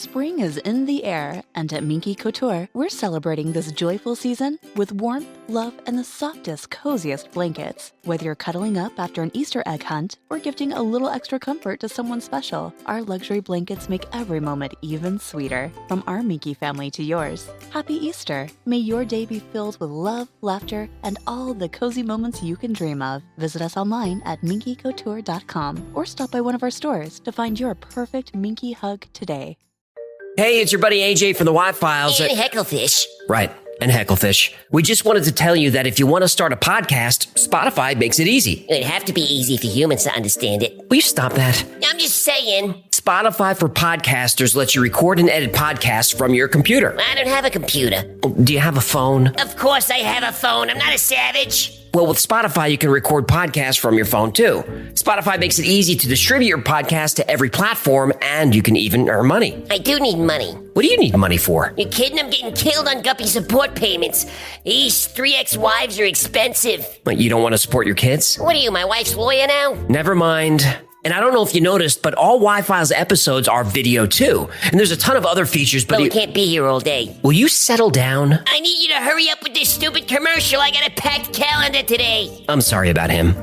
Spring is in the air, and at Minky Couture, we're celebrating this joyful season with warmth, love, and the softest, coziest blankets. Whether you're cuddling up after an Easter egg hunt or gifting a little extra comfort to someone special, our luxury blankets make every moment even sweeter. From our Minky family to yours, Happy Easter! May your day be filled with love, laughter, and all the cozy moments you can dream of. Visit us online at minkycouture.com or stop by one of our stores to find your perfect Minky hug today. Hey, it's your buddy AJ from the Y-Files. And Hecklefish. Right, and Hecklefish. We just wanted to tell you that if you want to start a podcast, Spotify makes it easy. It'd have to be easy for humans to understand it. Will you stop that? I'm just saying. Spotify for podcasters lets you record and edit podcasts from your computer. I don't have a computer. Do you have a phone? Of course I have a phone. I'm not a savage. Well, with Spotify, you can record podcasts from your phone, too. Spotify makes it easy to distribute your podcast to every platform, and you can even earn money. I do need money. What do you need money for? You kidding? I'm getting killed on Guppy support payments. These 3 ex-wives are expensive. But you don't want to support your kids? What are you, my wife's lawyer now? Never mind. And I don't know if you noticed, but all Y-Files episodes are video, too. And there's a ton of other features, but we can't be here all day. Will you settle down? I need you to hurry up with this stupid commercial. I got a packed calendar today. I'm sorry about him.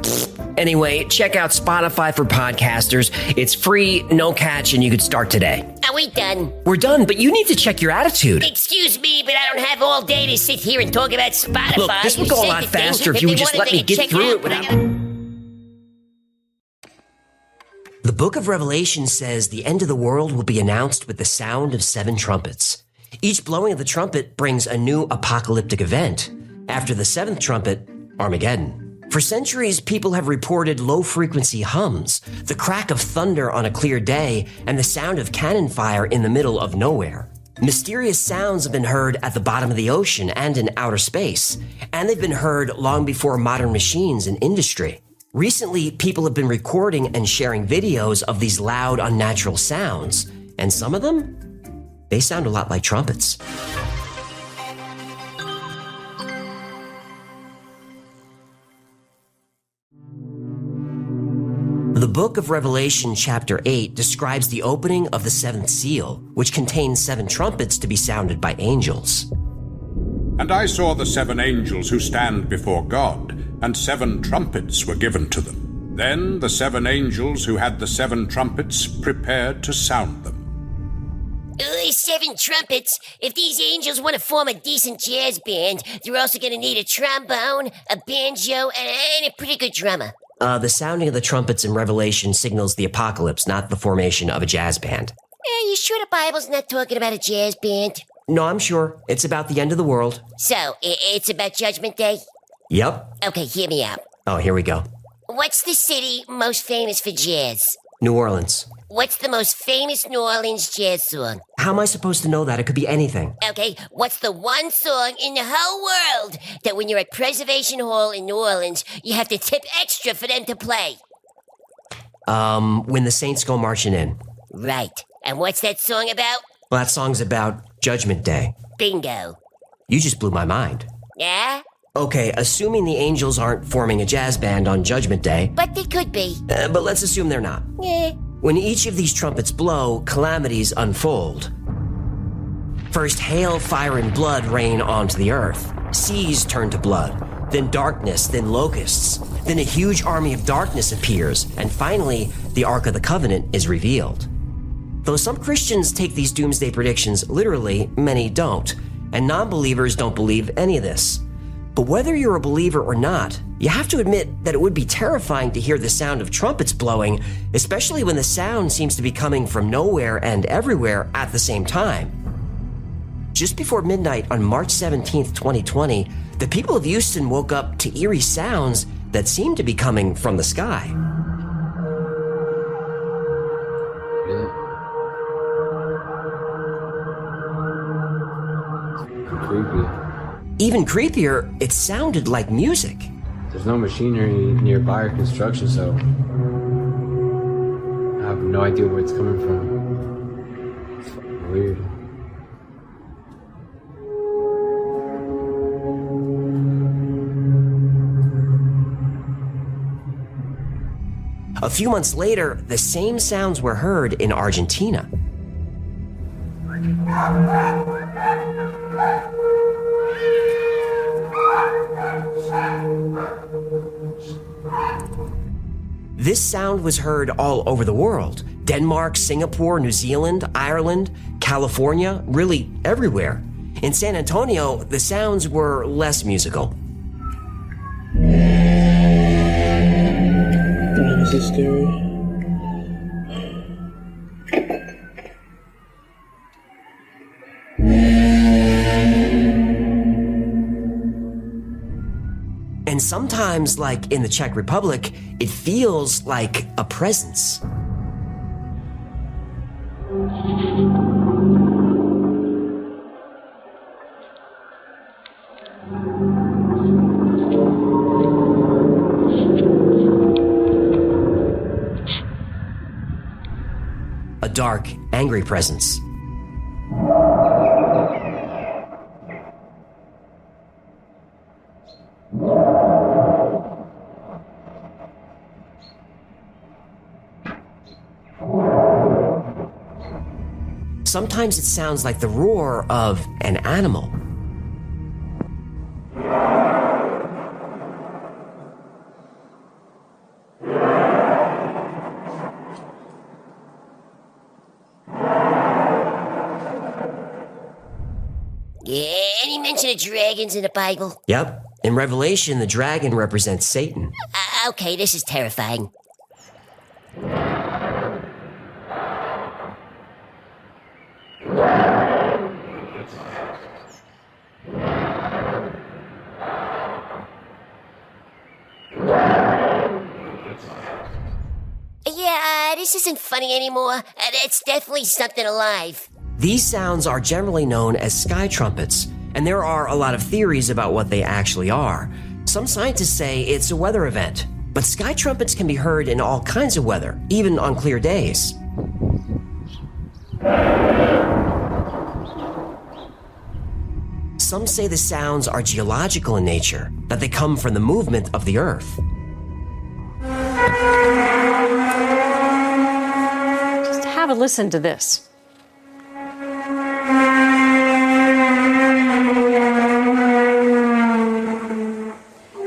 Anyway, check out Spotify for podcasters. It's free, no catch, and you could start today. Are we done? We're done, but you need to check your attitude. Excuse me, but I don't have all day to sit here and talk about Spotify. Look, this would go a lot faster if you would just let me get through it without... The book of Revelation says the end of the world will be announced with the sound of 7 trumpets. Each blowing of the trumpet brings a new apocalyptic event. After the 7th trumpet, Armageddon. For centuries, people have reported low-frequency hums, the crack of thunder on a clear day, and the sound of cannon fire in the middle of nowhere. Mysterious sounds have been heard at the bottom of the ocean and in outer space, and they've been heard long before modern machines and industry. Recently, people have been recording and sharing videos of these loud, unnatural sounds, and some of them, they sound a lot like trumpets. The book of Revelation chapter 8 describes the opening of the 7th seal, which contains 7 trumpets to be sounded by angels. And I saw the 7 angels who stand before God, and 7 trumpets were given to them. Then the 7 angels who had the 7 trumpets prepared to sound them. 7 trumpets? If these angels want to form a decent jazz band, they're also going to need a trombone, a banjo, and a pretty good drummer. The sounding of the trumpets in Revelation signals the apocalypse, not the formation of a jazz band. You sure the Bible's not talking about a jazz band? No, I'm sure. It's about the end of the world. So, it's about Judgment Day? Yep. Okay, hear me out. Oh, here we go. What's the city most famous for jazz? New Orleans. What's the most famous New Orleans jazz song? How am I supposed to know that? It could be anything. Okay, what's the one song in the whole world that when you're at Preservation Hall in New Orleans, you have to tip extra for them to play? When the Saints Go Marching In. Right. And what's that song about? Well, that song's about Judgment Day. Bingo. You just blew my mind. Yeah? Okay, assuming the angels aren't forming a jazz band on Judgment Day. But they could be. But let's assume they're not. Yeah. When each of these trumpets blow, calamities unfold. First, hail, fire, and blood rain onto the earth. Seas turn to blood. Then darkness, then locusts. Then a huge army of darkness appears. And finally, the Ark of the Covenant is revealed. Though some Christians take these doomsday predictions literally, many don't. And non-believers don't believe any of this. But whether you're a believer or not, you have to admit that it would be terrifying to hear the sound of trumpets blowing, especially when the sound seems to be coming from nowhere and everywhere at the same time. Just before midnight on March 17th, 2020, the people of Houston woke up to eerie sounds that seemed to be coming from the sky. Creepy. Even creepier, it sounded like music. There's no machinery nearby or construction, so I have no idea where it's coming from. It's fucking weird. A few months later, the same sounds were heard in Argentina. This sound was heard all over the world. Denmark, Singapore, New Zealand, Ireland, California, really everywhere. In San Antonio, the sounds were less musical. Damn, this is scary. And sometimes, like in the Czech Republic, it feels like a presence. A dark, angry presence. Sometimes it sounds like the roar of an animal. Yeah, any mention of dragons in the Bible? Yep. In Revelation, the dragon represents Satan. Okay, this is terrifying. Yeah, this isn't funny anymore. That's definitely something alive. These sounds are generally known as sky trumpets, and there are a lot of theories about what they actually are. Some scientists say it's a weather event, but sky trumpets can be heard in all kinds of weather, even on clear days. Some say the sounds are geological in nature, that they come from the movement of the earth. Just have a listen to this.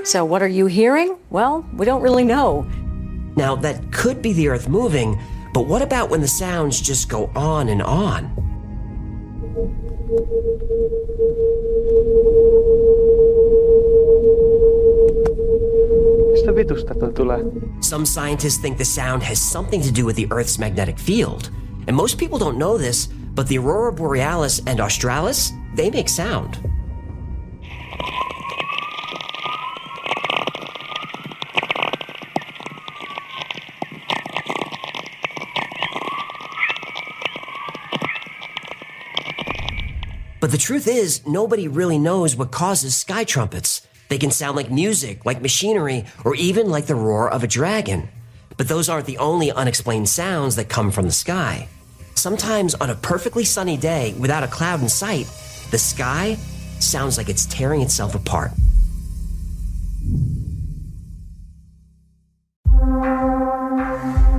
So what are you hearing? Well, we don't really know. Now, that could be the earth moving, but what about when the sounds just go on and on? Mistä vitusta toi tulee? Some scientists think the sound has something to do with the Earth's magnetic field. And most people don't know this, but the Aurora Borealis and Australis, they make sound. But the truth is, nobody really knows what causes sky trumpets. They can sound like music, like machinery, or even like the roar of a dragon. But those aren't the only unexplained sounds that come from the sky. Sometimes on a perfectly sunny day, without a cloud in sight, the sky sounds like it's tearing itself apart.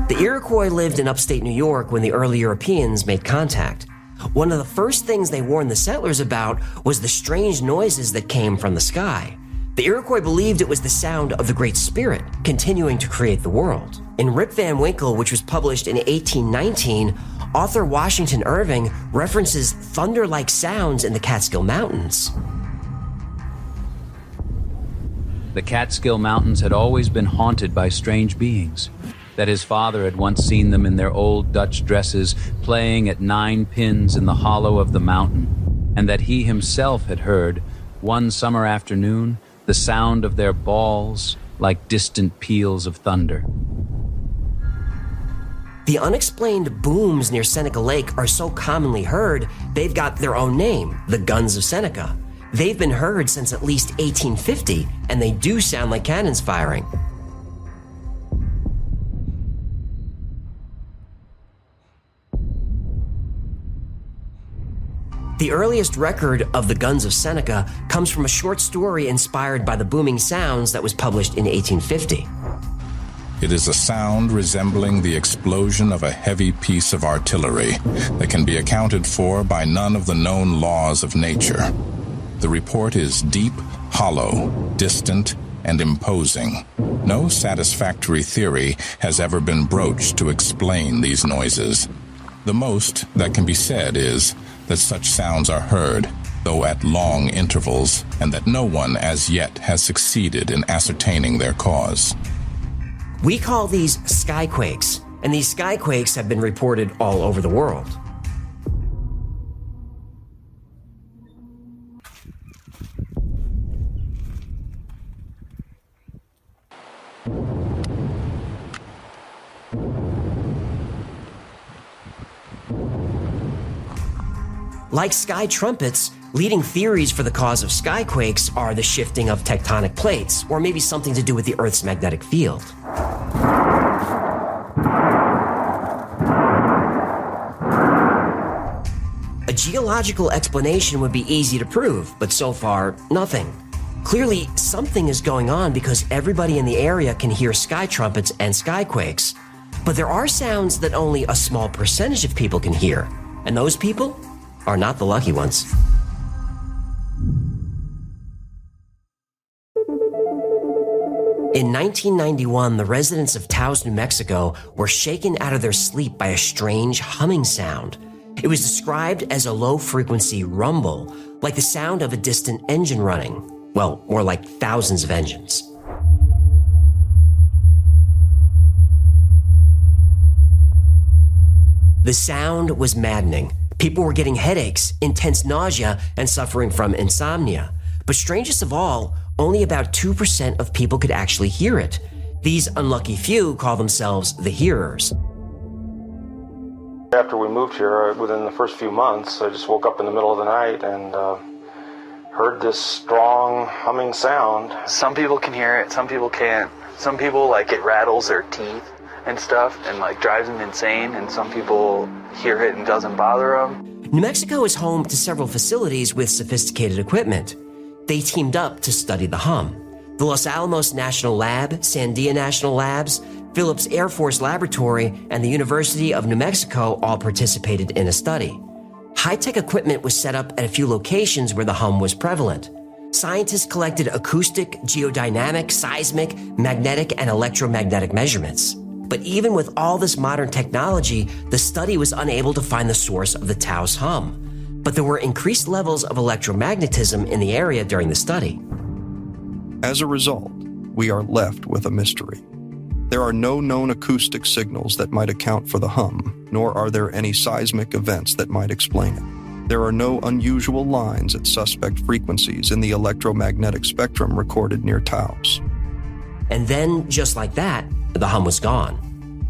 The Iroquois lived in upstate New York when the early Europeans made contact. One of the first things they warned the settlers about was the strange noises that came from the sky. The Iroquois believed it was the sound of the Great Spirit continuing to create the world. In Rip Van Winkle, which was published in 1819, author Washington Irving references thunder-like sounds in the Catskill Mountains. The Catskill Mountains had always been haunted by strange beings, that his father had once seen them in their old Dutch dresses playing at 9 pins in the hollow of the mountain, and that he himself had heard, one summer afternoon, the sound of their balls like distant peals of thunder. The unexplained booms near Seneca Lake are so commonly heard, they've got their own name, the Guns of Seneca. They've been heard since at least 1850, and they do sound like cannons firing. The earliest record of the Guns of Seneca comes from a short story inspired by the booming sounds that was published in 1850. It is a sound resembling the explosion of a heavy piece of artillery that can be accounted for by none of the known laws of nature. The report is deep, hollow, distant, and imposing. No satisfactory theory has ever been broached to explain these noises. The most that can be said is that such sounds are heard, though at long intervals, and that no one as yet has succeeded in ascertaining their cause. We call these Skyquakes, and these Skyquakes have been reported all over the world. Like sky trumpets, leading theories for the cause of skyquakes are the shifting of tectonic plates, or maybe something to do with the Earth's magnetic field. A geological explanation would be easy to prove, but so far, nothing. Clearly, something is going on because everybody in the area can hear sky trumpets and skyquakes. But there are sounds that only a small percentage of people can hear, and those people are not the lucky ones. In 1991, the residents of Taos, New Mexico were shaken out of their sleep by a strange humming sound. It was described as a low-frequency rumble, like the sound of a distant engine running. Well, more like thousands of engines. The sound was maddening. People were getting headaches, intense nausea, and suffering from insomnia. But strangest of all, only about 2% of people could actually hear it. These unlucky few call themselves the hearers. After we moved here, within the first few months, I just woke up in the middle of the night and heard this strong humming sound. Some people can hear it, some people can't. Some people, like, it rattles their teeth and stuff and, like, drives them insane, and some people hear it and doesn't bother them. New Mexico is home to several facilities with sophisticated equipment. They teamed up to study the hum. The Los Alamos National Lab, Sandia National Labs, Phillips Air Force Laboratory, and the University of New Mexico all participated in a study. High-tech equipment was set up at a few locations where the hum was prevalent. Scientists collected acoustic, geodynamic, seismic, magnetic, and electromagnetic measurements. But even with all this modern technology, the study was unable to find the source of the Taos hum. But there were increased levels of electromagnetism in the area during the study. As a result, we are left with a mystery. There are no known acoustic signals that might account for the hum, nor are there any seismic events that might explain it. There are no unusual lines at suspect frequencies in the electromagnetic spectrum recorded near Taos. And then, just like that, the hum was gone.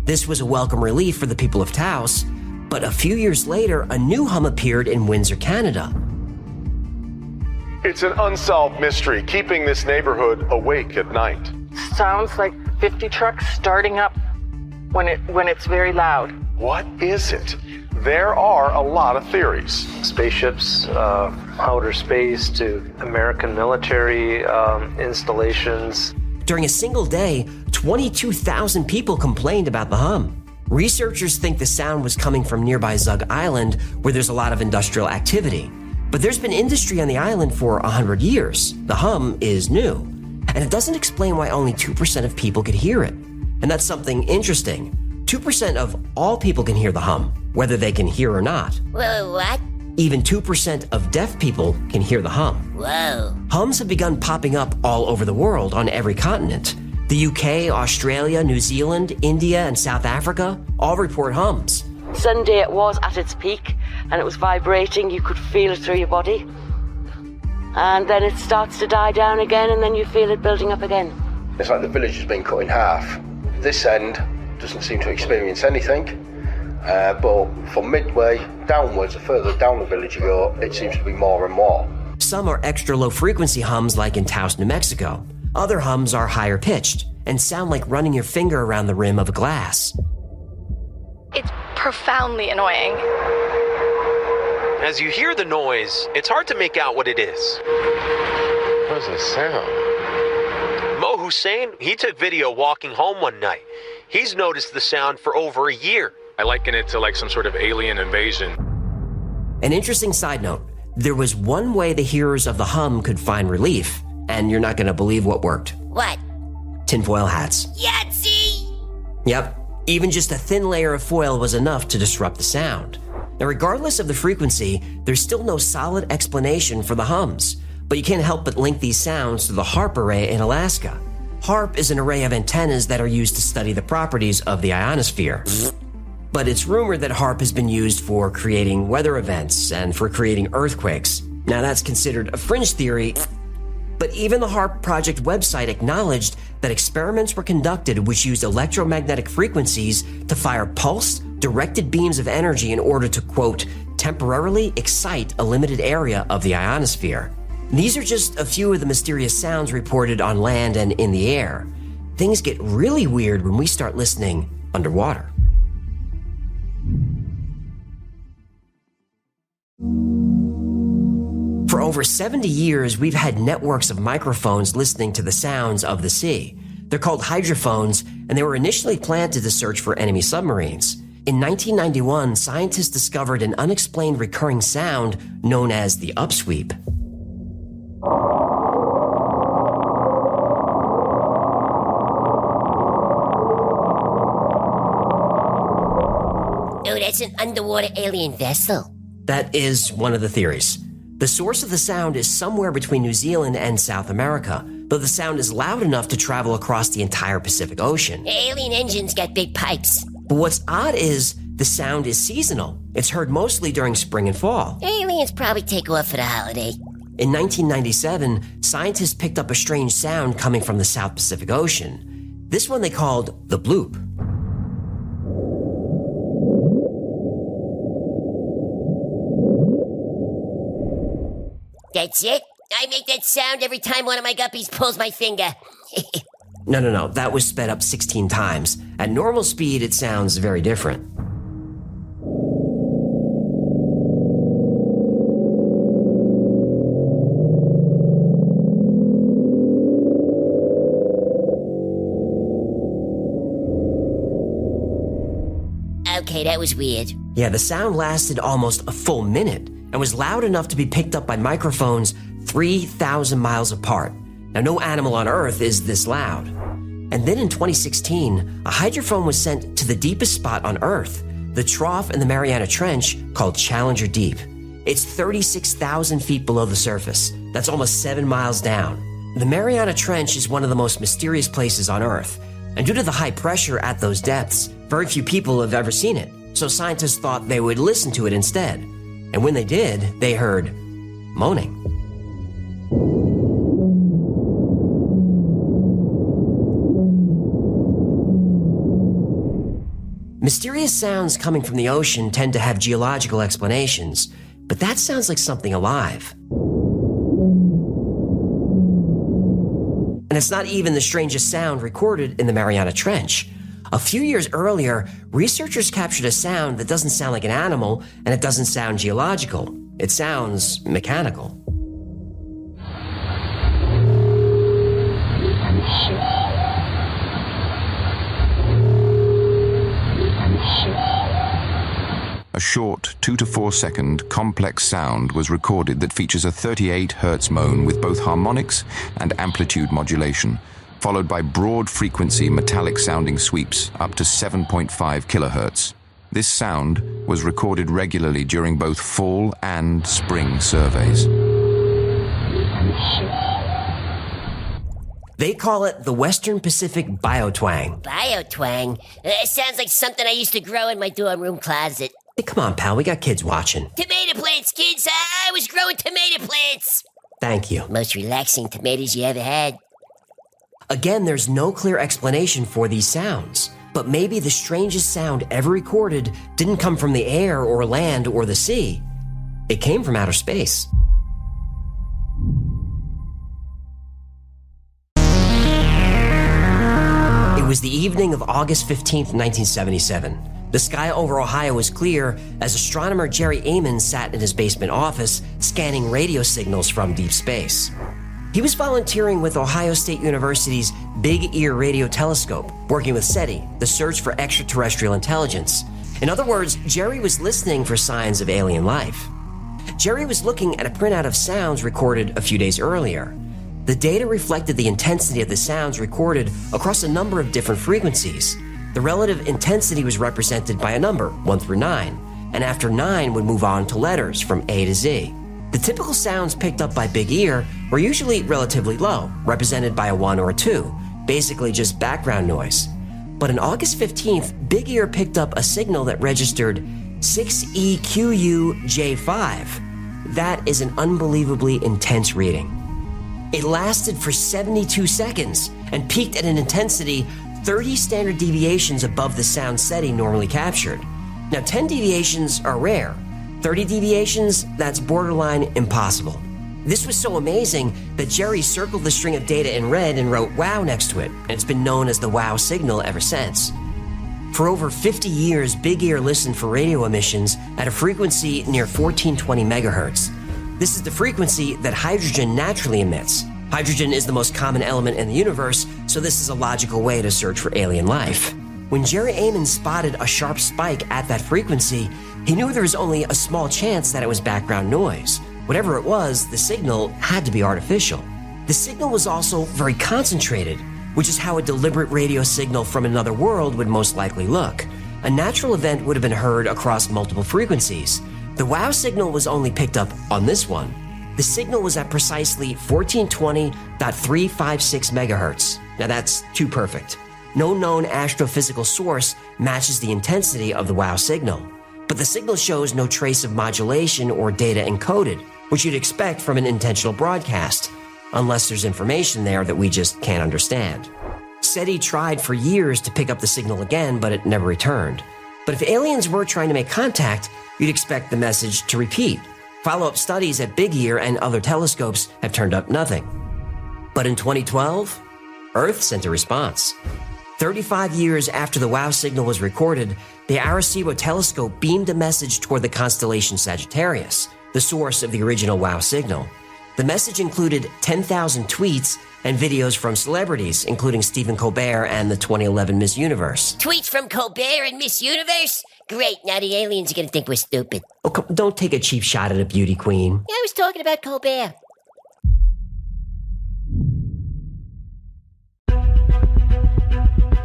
This was a welcome relief for the people of Taos, but a few years later, a new hum appeared in Windsor, Canada. It's an unsolved mystery, keeping this neighborhood awake at night. Sounds like 50 trucks starting up when it's very loud. What is it? There are a lot of theories. Spaceships, outer space to American military installations. During a single day, 22,000 people complained about the hum. Researchers think the sound was coming from nearby Zug Island, where there's a lot of industrial activity. But there's been industry on the island for 100 years. The hum is new. And it doesn't explain why only 2% of people could hear it. And that's something interesting. 2% of all people can hear the hum, whether they can hear or not. Whoa, what? Even 2% of deaf people can hear the hum. Whoa. Hums have begun popping up all over the world on every continent. The UK, Australia, New Zealand, India, and South Africa all report hums. Sunday it was at its peak and it was vibrating. You could feel it through your body. And then it starts to die down again and then you feel it building up again. It's like the village has been cut in half. This end doesn't seem to experience anything. But from midway downwards, the further down the village you go, it seems to be more and more. Some are extra low frequency hums like in Taos, New Mexico. Other hums are higher pitched and sound like running your finger around the rim of a glass. It's profoundly annoying. As you hear the noise, it's hard to make out what it is. What is this sound? Mo, who Hussein, he took video walking home one night. He's noticed the sound for over a year. I liken it to like some sort of alien invasion. An interesting side note, there was one way the hearers of the hum could find relief, and you're not going to believe what worked. What? Tinfoil hats. Yahtzee! Yep, even just a thin layer of foil was enough to disrupt the sound. Now, regardless of the frequency, there's still no solid explanation for the hums, but you can't help but link these sounds to the HAARP array in Alaska. HAARP is an array of antennas that are used to study the properties of the ionosphere. But it's rumored that HAARP has been used for creating weather events and for creating earthquakes. Now, that's considered a fringe theory, but even the HAARP project website acknowledged that experiments were conducted which used electromagnetic frequencies to fire pulsed, directed beams of energy in order to, quote, temporarily excite a limited area of the ionosphere. These are just a few of the mysterious sounds reported on land and in the air. Things get really weird when we start listening underwater. For over 70 years, we've had networks of microphones listening to the sounds of the sea. They're called hydrophones, and they were initially planted to search for enemy submarines. In 1991, scientists discovered an unexplained recurring sound known as the upsweep. Oh, that's an underwater alien vessel. That is one of the theories. The source of the sound is somewhere between New Zealand and South America, but the sound is loud enough to travel across the entire Pacific Ocean. Alien engines got big pipes. But what's odd is the sound is seasonal. It's heard mostly during spring and fall. Aliens probably take off for the holiday. In 1997, scientists picked up a strange sound coming from the South Pacific Ocean. This one they called the bloop. That's it? I make that sound every time one of my guppies pulls my finger. No. That was sped up 16 times. At normal speed, it sounds very different. Okay, that was weird. Yeah, the sound lasted almost a full minute and was loud enough to be picked up by microphones 3,000 miles apart. Now, no animal on Earth is this loud. And then in 2016, a hydrophone was sent to the deepest spot on Earth, the trough in the Mariana Trench called Challenger Deep. It's 36,000 feet below the surface. That's almost 7 miles down. The Mariana Trench is one of the most mysterious places on Earth. And due to the high pressure at those depths, very few people have ever seen it. So scientists thought they would listen to it instead. And when they did, they heard moaning. Mysterious sounds coming from the ocean tend to have geological explanations, but that sounds like something alive. And it's not even the strangest sound recorded in the Mariana Trench. A few years earlier, researchers captured a sound that doesn't sound like an animal, and it doesn't sound geological. It sounds mechanical. A short 2 to 4 second complex sound was recorded that features a 38 Hz moan with both harmonics and amplitude modulation, followed by broad frequency metallic sounding sweeps up to 7.5 kHz. This sound was recorded regularly during both fall and spring surveys. They call it the Western Pacific biotwang. Biotwang? Sounds like something I used to grow in my dorm room closet. Hey, come on, pal, we got kids watching. Tomato plants, kids! I was growing tomato plants! Thank you. Most relaxing tomatoes you ever had. Again, there's no clear explanation for these sounds. But maybe the strangest sound ever recorded didn't come from the air or land or the sea. It came from outer space. It was the evening of August 15th, 1977. The sky over Ohio was clear as astronomer Jerry Amon sat in his basement office scanning radio signals from deep space. He was volunteering with Ohio State University's Big Ear Radio Telescope, working with SETI, the search for extraterrestrial intelligence. In other words, Jerry was listening for signs of alien life. Jerry was looking at a printout of sounds recorded a few days earlier. The data reflected the intensity of the sounds recorded across a number of different frequencies. The relative intensity was represented by a number, 1 through 9, and after 9 would move on to letters from A to Z. The typical sounds picked up by Big Ear were usually relatively low, represented by a 1 or a 2, basically just background noise. But on August 15th, Big Ear picked up a signal that registered 6EQUJ5. That is an unbelievably intense reading. It lasted for 72 seconds and peaked at an intensity 30 standard deviations above the sound SETI normally captured. Now, 10 deviations are rare. 30 deviations, that's borderline impossible. This was so amazing that Jerry circled the string of data in red and wrote WOW next to it, and it's been known as the WOW signal ever since. For over 50 years, Big Ear listened for radio emissions at a frequency near 1420 megahertz. This is the frequency that hydrogen naturally emits. Hydrogen is the most common element in the universe, so this is a logical way to search for alien life. When Jerry Amon spotted a sharp spike at that frequency, he knew there was only a small chance that it was background noise. Whatever it was, the signal had to be artificial. The signal was also very concentrated, which is how a deliberate radio signal from another world would most likely look. A natural event would have been heard across multiple frequencies. The WOW signal was only picked up on this one. The signal was at precisely 1420.356 megahertz. Now that's too perfect. No known astrophysical source matches the intensity of the WOW signal. But the signal shows no trace of modulation or data encoded, which you'd expect from an intentional broadcast, unless there's information there that we just can't understand. SETI tried for years to pick up the signal again, but it never returned. But if aliens were trying to make contact, you'd expect the message to repeat. Follow-up studies at Big Ear and other telescopes have turned up nothing. But in 2012, Earth sent a response. 35 years after the WOW signal was recorded, the Arecibo telescope beamed a message toward the constellation Sagittarius, the source of the original WOW signal. The message included 10,000 tweets and videos from celebrities, including Stephen Colbert and the 2011 Miss Universe. Tweets from Colbert and Miss Universe? Great, now the aliens are gonna think we're stupid. Oh, don't take a cheap shot at a beauty queen. Yeah, I was talking about Colbert.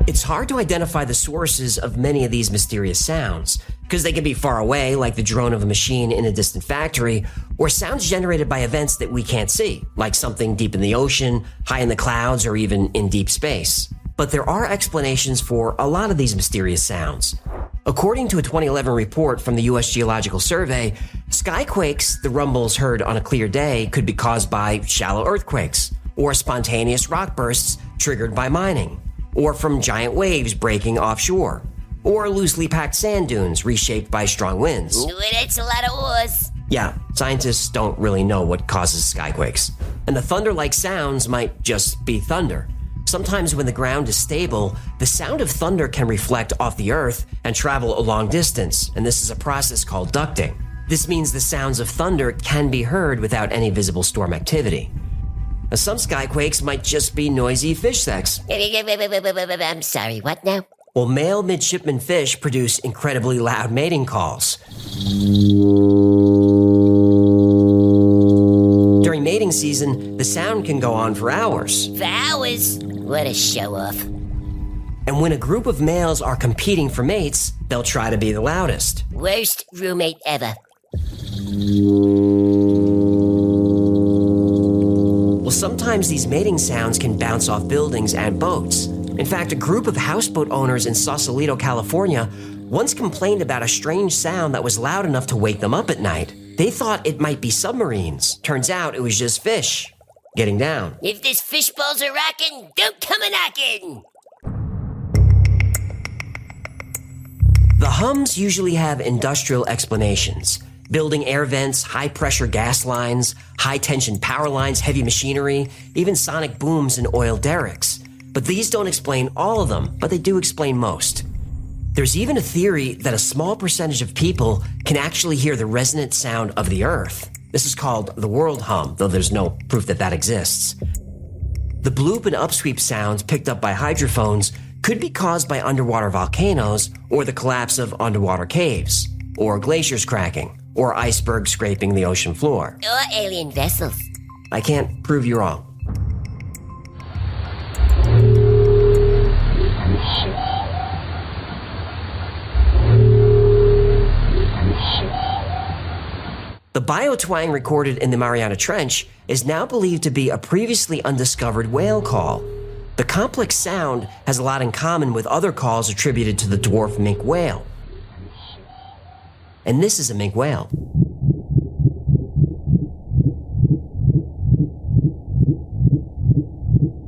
It's hard to identify the sources of many of these mysterious sounds, because they can be far away, like the drone of a machine in a distant factory, or sounds generated by events that we can't see, like something deep in the ocean, high in the clouds, or even in deep space. But there are explanations for a lot of these mysterious sounds. According to a 2011 report from the U.S. Geological Survey, Skyquakes, the rumbles heard on a clear day, could be caused by shallow earthquakes, or spontaneous rock bursts triggered by mining, or from giant waves breaking offshore, or loosely packed sand dunes reshaped by strong winds. Ooh, that's a lot of oars. Yeah, scientists don't really know what causes skyquakes. And the thunder-like sounds might just be thunder. Sometimes when the ground is stable, the sound of thunder can reflect off the earth and travel a long distance, and this is a process called ducting. This means the sounds of thunder can be heard without any visible storm activity. Now, some skyquakes might just be noisy fish sex. I'm sorry, what now? Well, male midshipman fish produce incredibly loud mating calls. During mating season, the sound can go on for hours. For hours? What a show-off. And when a group of males are competing for mates, they'll try to be the loudest. Worst roommate ever. Well, sometimes these mating sounds can bounce off buildings and boats. In fact, a group of houseboat owners in Sausalito, California, once complained about a strange sound that was loud enough to wake them up at night. They thought it might be submarines. Turns out it was just fish getting down. If this fish balls are rocking, don't come a-knocking! The hums usually have industrial explanations. Building air vents, high-pressure gas lines, high-tension power lines, heavy machinery, even sonic booms and oil derricks. But these don't explain all of them, but they do explain most. There's even a theory that a small percentage of people can actually hear the resonant sound of the earth. This is called the world hum, though there's no proof that that exists. The bloop and upsweep sounds picked up by hydrophones could be caused by underwater volcanoes or the collapse of underwater caves, or glaciers cracking, or icebergs scraping the ocean floor. Or alien vessels. I can't prove you wrong. The biotwang recorded in the Mariana Trench is now believed to be a previously undiscovered whale call. The complex sound has a lot in common with other calls attributed to the dwarf minke whale. And this is a minke whale.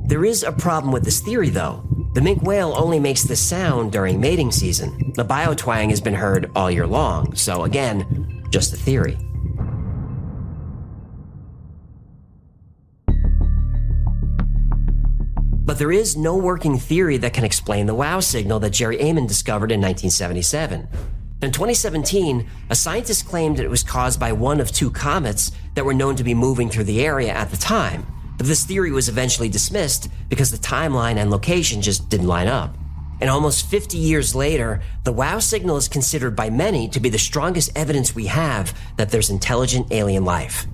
There is a problem with this theory, though. The minke whale only makes this sound during mating season. The biotwang has been heard all year long, so again, just a theory. But there is no working theory that can explain the wow signal that Jerry Amon discovered in 1977. In 2017, a scientist claimed that it was caused by one of two comets that were known to be moving through the area at the time. But this theory was eventually dismissed because the timeline and location just didn't line up. And almost 50 years later, the wow signal is considered by many to be the strongest evidence we have that there's intelligent alien life.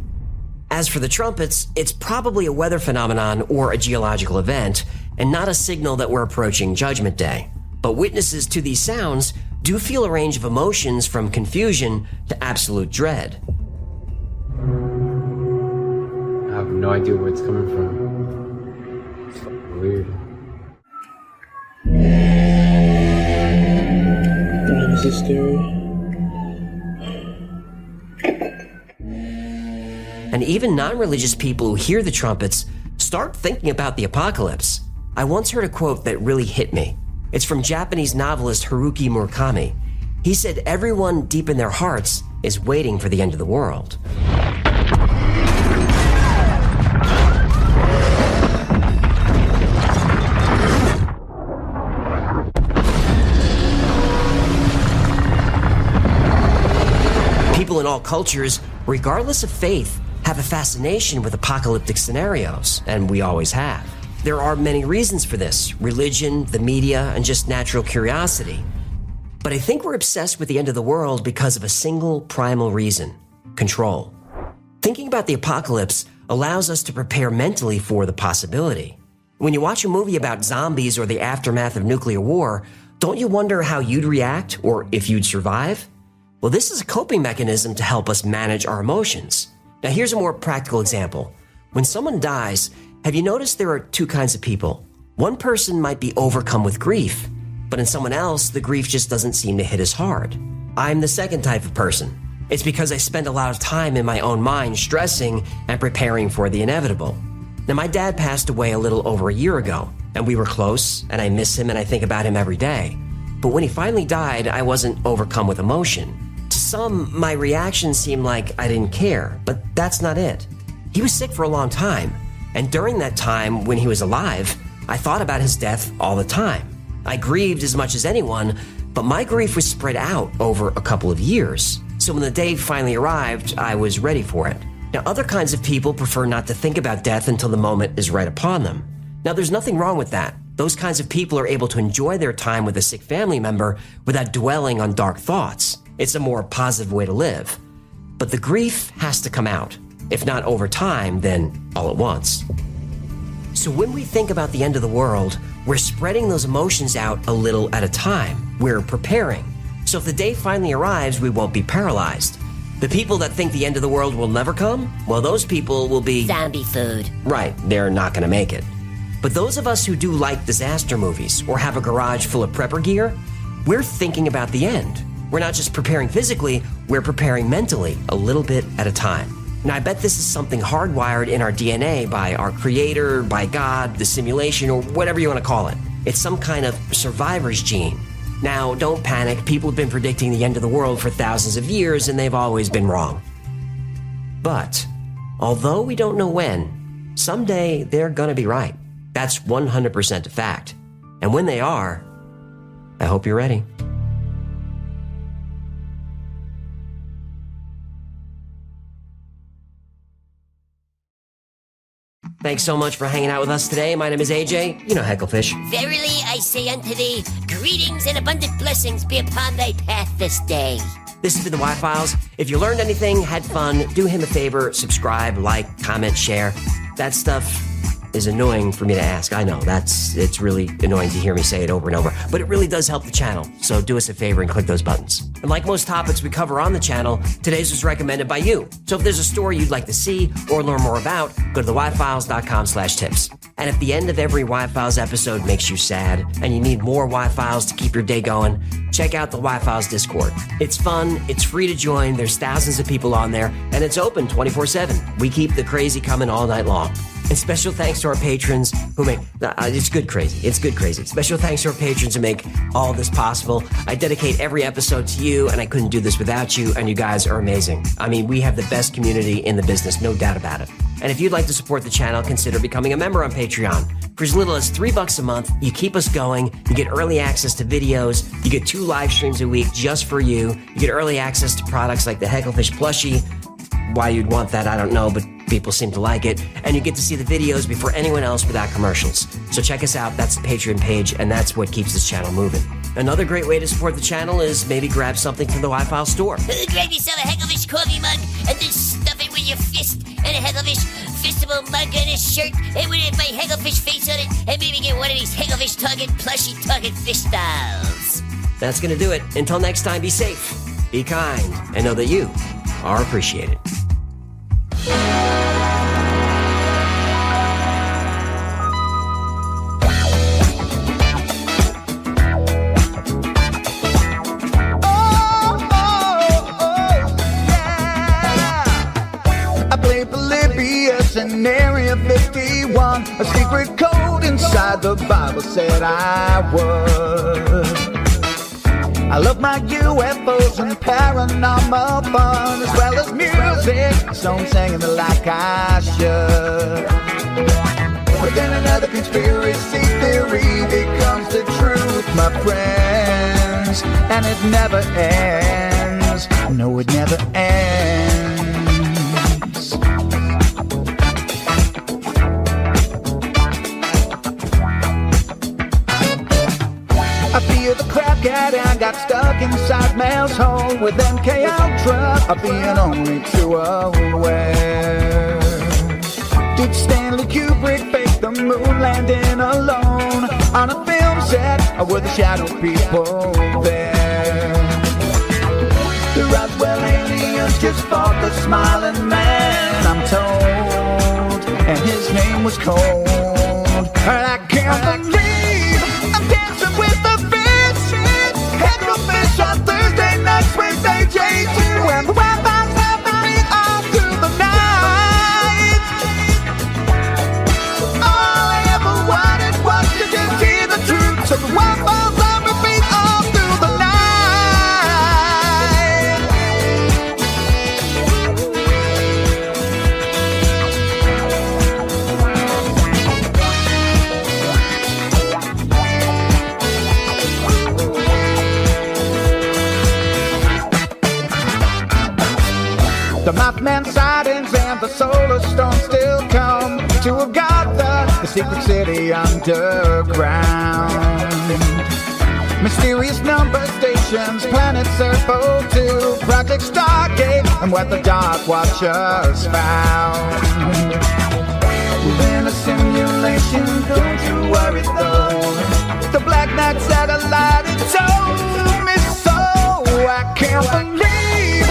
As for the trumpets, it's probably a weather phenomenon or a geological event, and not a signal that we're approaching Judgment Day. But witnesses to these sounds do feel a range of emotions from confusion to absolute dread. I have no idea where it's coming from. It's fucking weird. Damn, this is scary. And even non-religious people who hear the trumpets start thinking about the apocalypse. I once heard a quote that really hit me. It's from Japanese novelist Haruki Murakami. He said everyone deep in their hearts is waiting for the end of the world. People in all cultures, regardless of faith, have a fascination with apocalyptic scenarios, and we always have. There are many reasons for this: religion, the media, and just natural curiosity. But I think we're obsessed with the end of the world because of a single primal reason: control. Thinking about the apocalypse allows us to prepare mentally for the possibility. When you watch a movie about zombies or the aftermath of nuclear war, don't you wonder how you'd react or if you'd survive? Well, this is a coping mechanism to help us manage our emotions. Now, here's a more practical example. When someone dies, have you noticed there are two kinds of people? One person might be overcome with grief, but in someone else, the grief just doesn't seem to hit as hard. I'm the second type of person. It's because I spend a lot of time in my own mind stressing and preparing for the inevitable. Now, my dad passed away a little over a year ago, and we were close, and I miss him and I think about him every day. But when he finally died, I wasn't overcome with emotion. To some, my reaction seemed like I didn't care, but that's not it. He was sick for a long time, and during that time, when he was alive, I thought about his death all the time. I grieved as much as anyone, but my grief was spread out over a couple of years. So when the day finally arrived, I was ready for it. Now, other kinds of people prefer not to think about death until the moment is right upon them. Now, there's nothing wrong with that. Those kinds of people are able to enjoy their time with a sick family member without dwelling on dark thoughts. It's a more positive way to live. But the grief has to come out. If not over time, then all at once. So when we think about the end of the world, we're spreading those emotions out a little at a time. We're preparing. So if the day finally arrives, we won't be paralyzed. The people that think the end of the world will never come, well, those people will be... zombie food. Right, they're not going to make it. But those of us who do like disaster movies or have a garage full of prepper gear, we're thinking about the end. We're not just preparing physically, we're preparing mentally, a little bit at a time. Now, I bet this is something hardwired in our DNA by our creator, by God, the simulation, or whatever you want to call it. It's some kind of survivor's gene. Now, don't panic. People have been predicting the end of the world for thousands of years, and they've always been wrong. But, although we don't know when, someday they're gonna be right. That's 100% a fact. And when they are, I hope you're ready. Thanks so much for hanging out with us today. My name is AJ. You know Hecklefish. Verily I say unto thee, greetings and abundant blessings be upon thy path this day. This has been the Y-Files. If you learned anything, had fun, do him a favor, subscribe, like, comment, share. That stuff is annoying for me to ask. I know, it's really annoying to hear me say it over and over, but it really does help the channel. So do us a favor and click those buttons. And like most topics we cover on the channel, today's was recommended by you. So if there's a story you'd like to see or learn more about, go to theyfiles.com/tips. And if the end of every Y-Files episode makes you sad and you need more Y-Files to keep your day going, check out the Y-Files Discord. It's fun, it's free to join, there's thousands of people on there, and it's open 24/7. We keep the crazy coming all night long. And special thanks to our patrons who make, it's good crazy. Special thanks to our patrons who make all this possible. I dedicate every episode to you, and I couldn't do this without you, and you guys are amazing. I mean, we have the best community in the business, no doubt about it. And if you'd like to support the channel, consider becoming a member on Patreon. For as little as $3 a month, you keep us going, you get early access to videos, you get 2 live streams a week just for you, you get early access to products like the Hecklefish plushie. Why you'd want that, I don't know, but people seem to like it. And you get to see the videos before anyone else without commercials. So check us out. That's the Patreon page, and that's what keeps this channel moving. Another great way to support the channel is maybe grab something from the Y-File store. Grab yourself a Hecklefish coffee mug and then stuff it with your fist and a Hecklefish fistable mug and a shirt and with my Hecklefish face on it, and maybe get one of these Hecklefish Target plushie Target fish styles. That's going to do it. Until next time, be safe, be kind, and know that you are appreciated. In Area 51, a secret code inside the Bible said I would. I love my UFOs and paranormal fun, as well as music, so I'm singing it like I should. But then another conspiracy theory becomes the truth, my friends, and it never ends. No, it never ends. I feel the crap and got stuck inside Mel's hole with MK Ultra of being only too aware. Did Stanley Kubrick fake the moon landing alone on a film set, or were the shadow people there? The Roswell aliens just fought the smiling man, I'm told, and his name was Cold. And I can't believe I'm dancing with the fish. Hecklefish on Thursday nights with AJ2, and the Wi-Fi's helping me all through the night. All I ever wanted was to just hear the truth, so the Wi-Fi's on repeat all through the night. The Mothman sightings and the solar storm still come to Agatha, the secret city underground. Mysterious number stations, planet Serpo 2, Project Stargate, and what the Dark Watchers found. Within a simulation, don't you worry though. The Black Knight satellite, it told me so. I can't believe